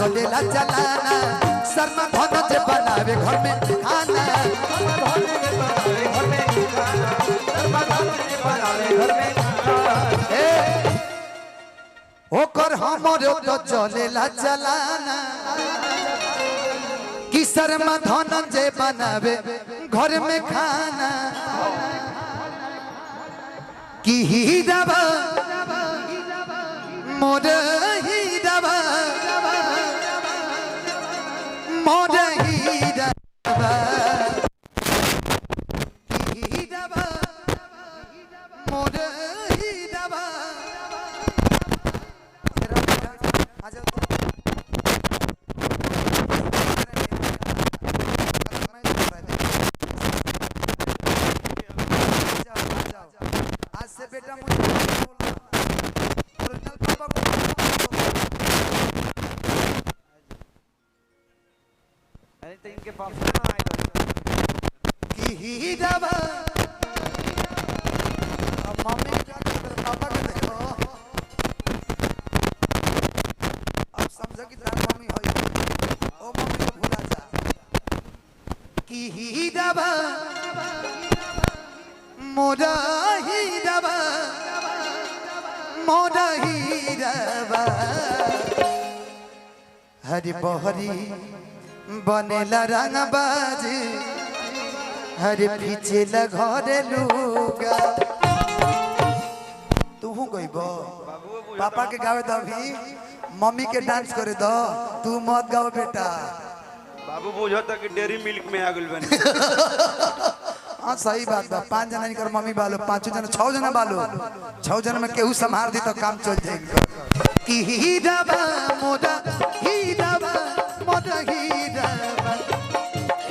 चलेला चलाना शर्मा धनज बनावे घर में खाना ओकर हमरो तो चलेला चलाना कि शर्मा धनज बनावे घर में खाना कि हीराबा मोर हीराबा मोर हीराबा हीराबा मोर हीराबा आज से बेटा मुझे ओरिजिनल पापा को अरे तो इनके पास ना की हीराबा अब मम्मी क्या कर पापा को देखो अब समझो कि तार मम्मी होई ओ मम्मी को भूला जा की हीराबा मोरा हीराबा मोरा हीराबा हरि बहरी बनेला रंगबाज हरि पीछेला घरे लुगा तू गइबो पापा के गावे दो भी मम्मी के डांस करे दो तू मत गाओ बेटा बाबू बुझता कि डेयरी मिल्क में आ गइल बनी हाँ सही बात बा 5 जना निकर मम्मी बालो 5 जना 6 जना बालो 6 जना में केहू संभाल दी तो काम चल जाएगा कि हीराबा मोरा हीराबा मोरा हीराबा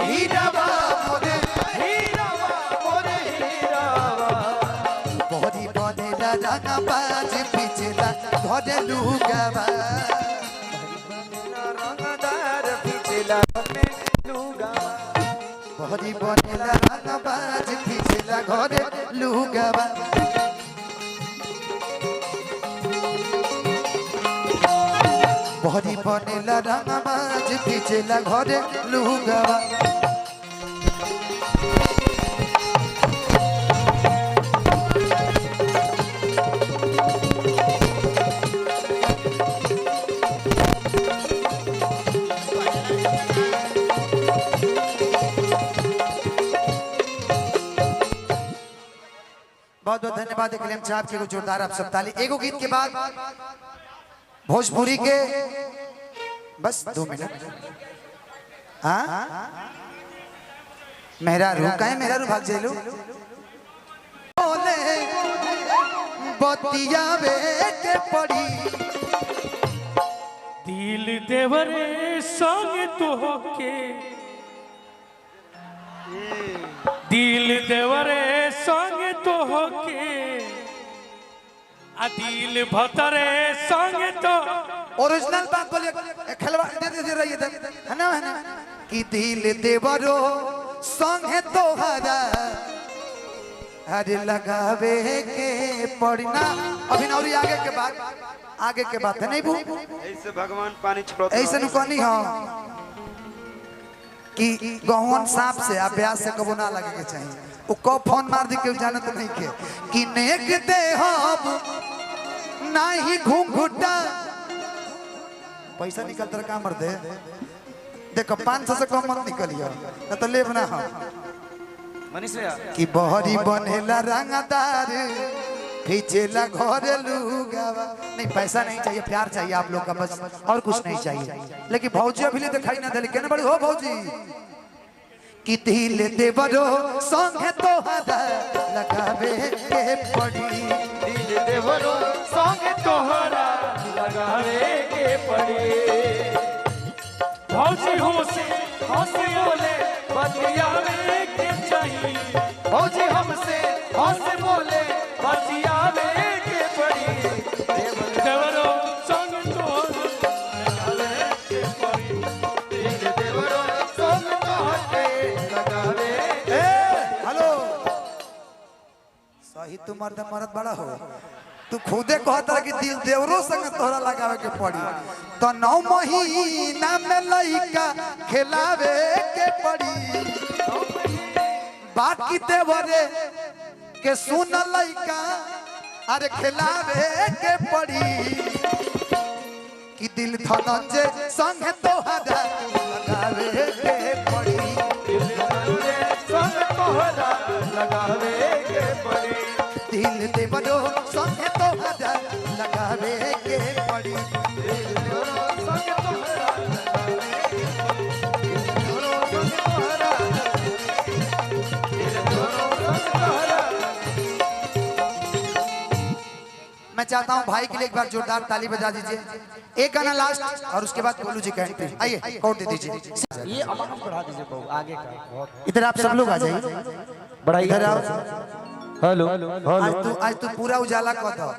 हीराबा मोरे हीराबा मोरे हीराबा बहरी बनेला रंगबाज पिछला घरे लुगाबा रंगदार पिछला में लुगावा बहरी बनेला रंगबाज पिछला घरे लुगाबा बहरी बनेला रंगबाज पिछला घरे लुगाबा बहुत बहुत धन्यवाद कलम साहब के जोरदार आप सब ताली एगो गीत के बाद भोजपुरी के बस 2 मिनट हाँ मेहरारू काहे मेहरारू भाग जाइलो बोले बतियावे के पड़ी दिल देवरे संग तोहके दिल देवरे संग तोहके आ दिल भतरे संग तो ओरिजिनल बात बोलिए खलवा दे रही है ना कि दिल देवरो संगे तोहरा अरे लगावे के पड़ना अभी नौरी आगे के बात है नहीं बू ऐसे भगवान पानी छोड़ता ऐसे नु कहनी हो कि गहन सांप से अभ्यास से कबो ना लगे के चाहिए वो कब फोन मार दी के जानत नहीं के कि नेक दे हम नहीं घूंघटा पैसा निकलता का मर दे देखो 500 से कम मत निकलियो ना तो लेब ना हम मनीष कि बहरी बनेला रंगदार खींचेला घर लुगावा नहीं पैसा नहीं चाहिए प्यार चाहिए आप लोग का बस और कुछ नहीं चाहिए लेकिन भौजी अभी ले दिखाई ना दे केने बड़ी हो भौजी कि दिल देवरो संगे तोहरा लगावे के पड़ी दिल देवरो संग तोहरा लगावे के पड़ी भौजी हमसे बोले बतियावे के चाहिए भौजी हमसे बोले बतियावे के पड़ी देवरो संग तोहरा लगावे के पड़ी दिल देवरो संग तोहरा लगावे हेलो सही तू मर्द बड़ा हो तू खुदे कहता कि दिल देवरो संग तोहरा लगावे के पड़ी तो 9 महीना में लइका खिलावे के पड़ी बाकी देवरे के सुन लइका अरे खिलावे के पड़ी कि दिल धनंजय संग तोहरा लगावे के पड़ी संग तोहरा लगावे के पड़ी दिल देवरो संग तोहरा लगावे के पड़ी संग तोहरा मैं चाहता हूं भाई के लिए एक बार जोरदार ताली बजा दीजिए एक गाना लास्ट और उसके बाद गोलू जी का एंट्री आइए कोड दे दीजिए ये अमाउंट बढ़ा दीजिए बहू आगे का इधर आप सब लोग आ जाइए बढ़ाइए इधर आओ हेलो आज तू पूरा उजाला कर दो